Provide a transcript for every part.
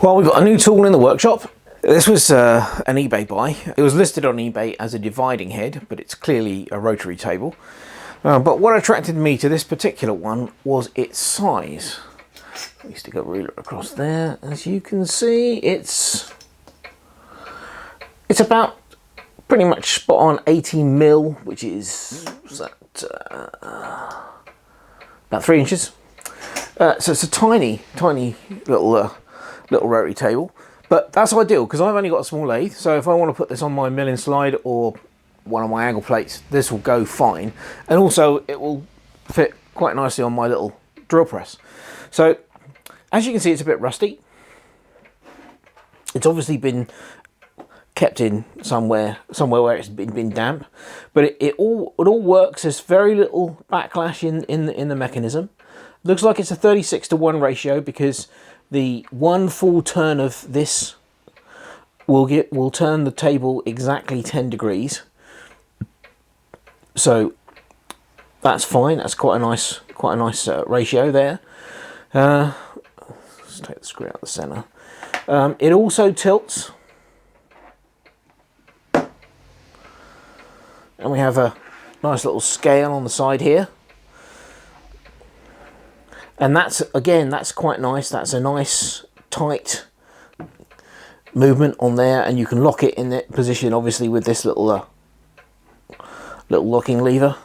Well, we've got a new tool in the workshop. This was an eBay buy. It was listed on eBay as a dividing head, but it's clearly a rotary table. But what attracted me to this particular one was its size. Let me stick a ruler across there. As you can see, it's about pretty much spot on 18 mil, which is about 3 inches. So it's a tiny little rotary table, but that's ideal because I've only got a small lathe. So if I want to put this on my milling slide or one of my angle plates, this will go fine, and also it will fit quite nicely on my little drill press. So as you can see, it's a bit rusty. It's obviously been kept in somewhere where it's been damp, but it all works. There's very little backlash in the mechanism. Looks like it's a 36:1 ratio because the one full turn of this will turn the table exactly 10 degrees. So that's fine. That's quite a nice ratio there. Let's take the screw out of the center. It also tilts, and we have a nice little scale on the side here. And that's quite nice. That's a nice tight movement on there, and you can lock it in that position obviously with this little locking lever.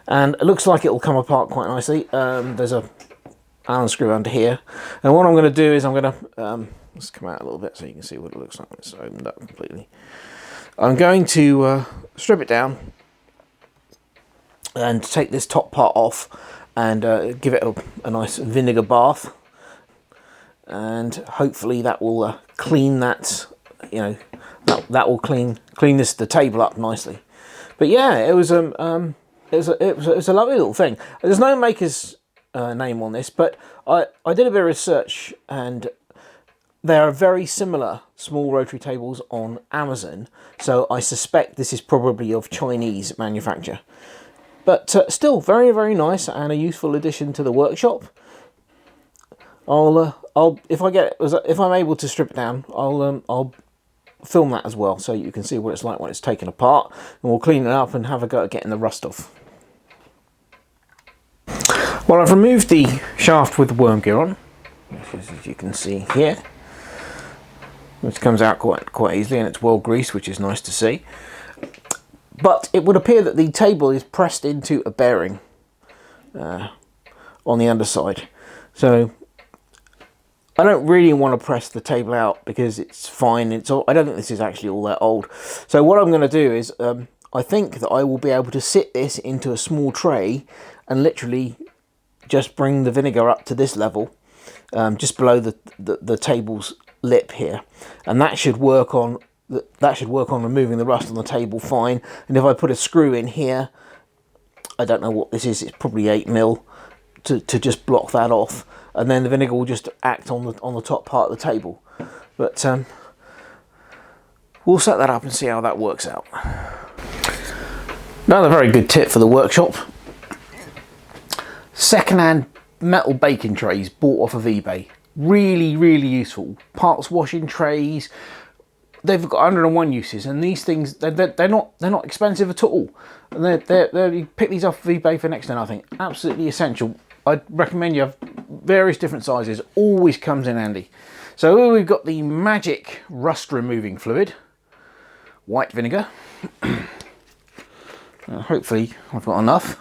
And it looks like it will come apart quite nicely. There's a Allen screw under here, and what I'm going to do is I'm going to let's come out a little bit so you can see what it looks like when it's opened up completely. I'm going to strip it down and take this top part off and give it a nice vinegar bath, and hopefully that will clean that, that will clean the table up nicely. But yeah, it was a lovely little thing. There's no maker's name on this, but I did a bit of research, and there are very similar small rotary tables on Amazon, so I suspect this is probably of Chinese manufacture. But still, very, very nice and a useful addition to the workshop. If I'm able to strip it down, I'll film that as well, so you can see what it's like when it's taken apart, and we'll clean it up and have a go at getting the rust off. Well, I've removed the shaft with the worm gear on, as you can see here, which comes out quite easily, and it's well greased, which is nice to see. But it would appear that the table is pressed into a bearing on the underside. So I don't really want to press the table out because it's fine. I don't think this is actually all that old. So what I'm going to do is I think that I will be able to sit this into a small tray and literally just bring the vinegar up to this level, just below the table's lip here, and that should work on removing the rust on the table fine. And if I put a screw in here, I don't know what this is, it's probably 8 mil, to just block that off, and then the vinegar will just act on the top part of the table. But we'll set that up and see how that works out. Another very good tip for the workshop: second-hand metal baking trays bought off of eBay. Really, really useful. Parts washing trays. They've got 101 uses, and these things, they're not expensive at all. And you pick these off of eBay for next to nothing. Absolutely essential. I'd recommend you have various different sizes. Always comes in handy. So we've got the magic rust removing fluid, white vinegar. Hopefully I've got enough.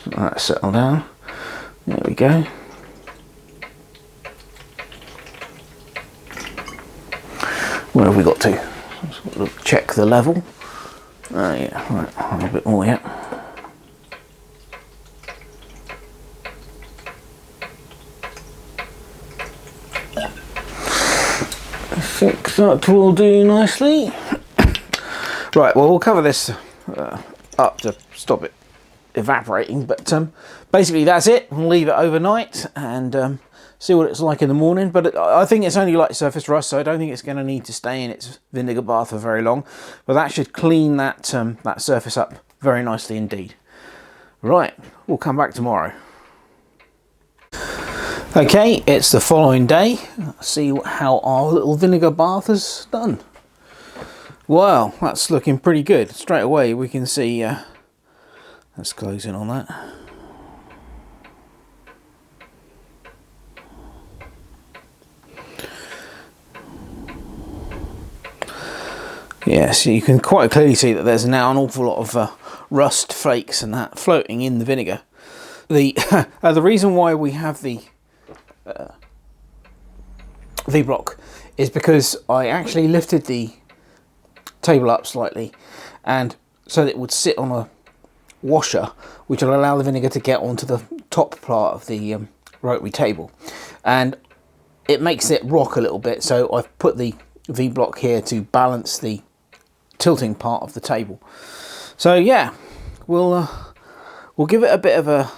Let that settle down. There we go. Where have we got to? Let's check the level. Yeah, right, a little bit more yet. I think that will do nicely. Right, well, we'll cover this up to stop it evaporating, but basically that's it. We'll leave it overnight and see what it's like in the morning. But I think it's only light surface rust, so I don't think it's going to need to stay in its vinegar bath for very long. But that should clean that that surface up very nicely indeed. Right, we'll come back tomorrow. Okay, it's the following day. Let's see how our little vinegar bath has done. Well, that's looking pretty good. Straight away we can see, let's close in on that. Yeah, so you can quite clearly see that there's now an awful lot of rust flakes and that floating in the vinegar. The reason why we have the V-block is because I actually lifted the table up slightly, and so that it would sit on a washer, which will allow the vinegar to get onto the top part of the rotary table, and it makes it rock a little bit. So I've put the V-block here to balance the tilting part of the table. So yeah, we'll give it a bit of a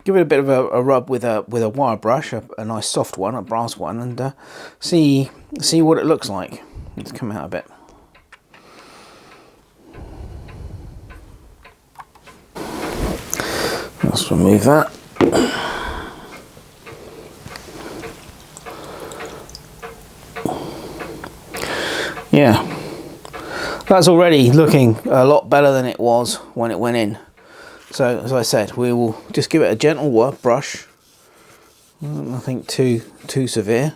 give it a bit of a rub with a wire brush, a nice soft one, a brass one, and see what it looks like. Let's come out a bit. Let's remove that. Yeah, that's already looking a lot better than it was when it went in. So as I said, we will just give it a gentle work brush, nothing too severe.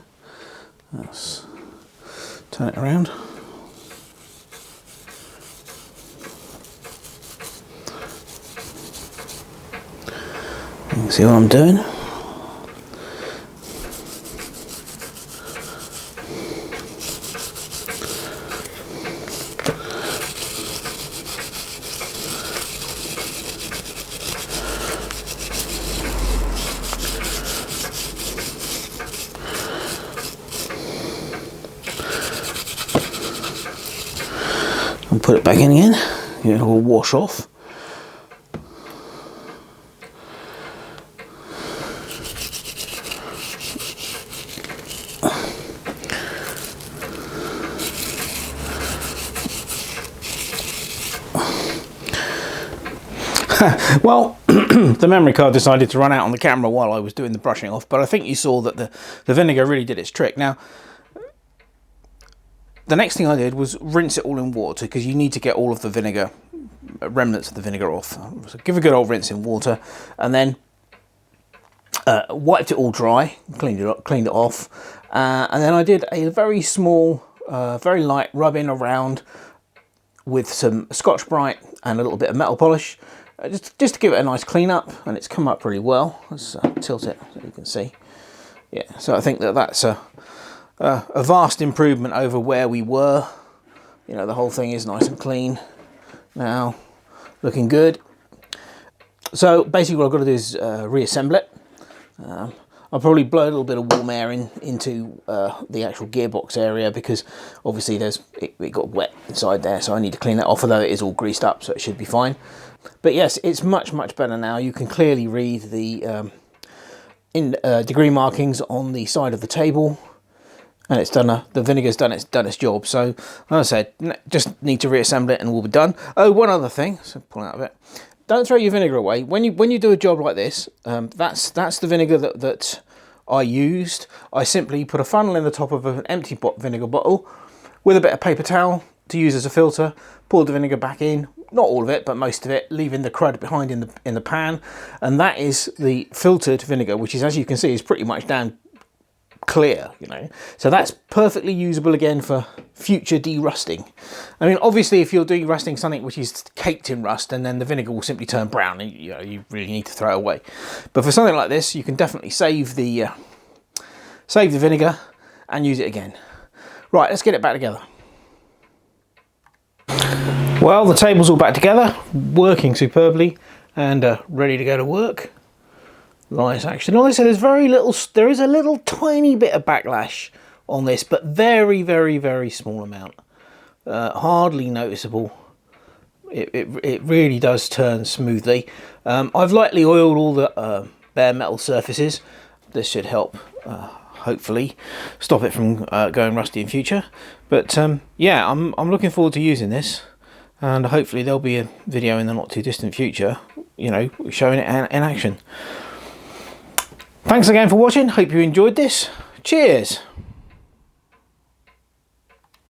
Let's turn it around. You can see what I'm doing. And put it back in again. It will wash off. Well, the memory card decided to run out on the camera while I was doing the brushing off, but I think you saw that the vinegar really did its trick. Now, the next thing I did was rinse it all in water, because you need to get all of the vinegar, remnants of the vinegar off. So give a good old rinse in water, and then wiped it all dry, cleaned it off, and then I did a very small, very light rubbing around with some Scotch-Brite and a little bit of metal polish, just to give it a nice clean up, and it's come up pretty well. Let's tilt it so you can see. Yeah, so I think that's a vast improvement over where we were. You know, the whole thing is nice and clean now, looking good. So basically what I've got to do is reassemble it. I'll probably blow a little bit of warm air into the actual gearbox area, because obviously it got wet inside there, so I need to clean that off, although it is all greased up, so it should be fine. But yes, it's much better now. You can clearly read the degree markings on the side of the table, and it's done. The vinegar's done its job. So, like I said, just need to reassemble it and we'll be done. Oh, one other thing. So pull out a bit. Don't throw your vinegar away when you do a job like this. That's the vinegar that I used. I simply put a funnel in the top of an empty vinegar bottle with a bit of paper towel to use as a filter. Poured the vinegar back in, not all of it, but most of it, leaving the crud behind in the pan. And that is the filtered vinegar, which is, as you can see, is pretty much down clear, you know. So that's perfectly usable again for future derusting. I mean, obviously, if you're derusting something which is caked in rust, and then the vinegar will simply turn brown, and you really need to throw it away. But for something like this, you can definitely save the vinegar and use it again. Right, let's get it back together. Well, the table's all back together, working superbly, and ready to go to work. Nice action. Like I said, there is a little tiny bit of backlash on this, but very small amount. Hardly noticeable. It really does turn smoothly. I've lightly oiled all the bare metal surfaces. This should help, hopefully, stop it from going rusty in future. But yeah, I'm looking forward to using this. and hopefully there'll be a video in the not too distant future, you know, showing it in action. Thanks again for watching. Hope you enjoyed this. Cheers.